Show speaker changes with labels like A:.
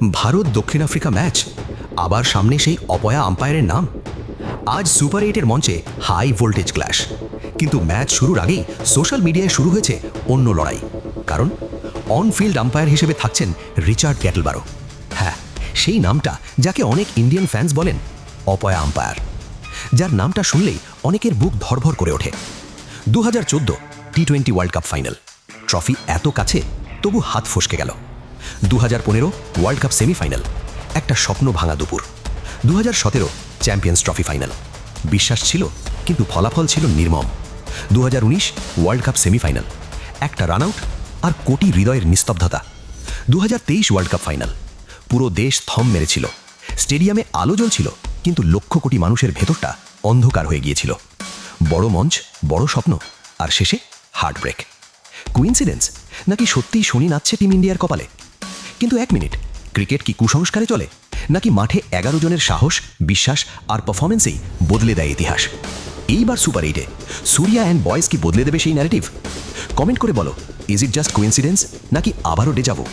A: ভারত দক্ষিণ Africa match, আবার সামনে সেই অপয়া আম্পায়ারের নাম। আজ সুপার 8-এর মঞ্চে হাই ভোল্টেজ ক্ল্যাশ, কিন্তু ম্যাচ শুরুর আগেই সোশ্যাল মিডিয়ায় শুরু হয়েছে অন্য লড়াই। কারণ অন ফিল্ড আম্পায়ার হিসেবে থাকছেন রিচার্ড ক্যাটলবারো। হ্যাঁ, সেই নামটা যাকে অনেক ইন্ডিয়ান ফ্যান্স বলেন অপয়া আম্পায়ার, যার নামটা শুনলেই অনেকের বুক ধড়ফড় করে ওঠে। 2014 টি-20 ওয়ার্ল্ড কাপ ফাইনাল, ট্রফি এত কাছে তবু হাত ফসকে গেল। 2015 ওয়ার্ল্ড কাপ সেমিফাইনাল, একটা স্বপ্ন ভাঙা দুপুর। 2017 চ্যাম্পিয়ন্স ট্রফি ফাইনাল, বিশ্বাস ছিল কিন্তু ফলাফল ছিল নির্মম। 2019 ওয়ার্ল্ড কাপ সেমিফাইনাল, একটা রান আউট আর কোটি হৃদয়ের নিস্তব্ধতা। 2023 ওয়ার্ল্ড কাপ ফাইনাল, পুরো দেশ থম মেরেছিল, স্টেডিয়ামে আলো জ্বলছিল, কিন্তু লক্ষ কোটি মানুষের ভেতরটা অন্ধকার হয়ে গিয়েছিল। বড় মঞ্চ, বড় স্বপ্ন, আর শেষে হার্ট ব্রেক। কুইন্সিডেন্স নাকি সত্যিই শনি নাচছে টিম ইন্ডিয়ার কপালে? কিন্তু এক মিনিট, ক্রিকেট কি কুসংস্কারে চলে, নাকি মাঠে 11 জনের সাহস, বিশ্বাস আর পারফরমেন্সেই বদলে দেয় ইতিহাস? এইবার সুপার 8-এ সূর্যা অ্যান্ড বয়েজ কি বদলে দেবে সেই ন্যারেটিভ? কমেন্ট করে বলো, ইজ ইট জাস্ট কুইন্সিডেন্স নাকি আবারও ডেজাভু?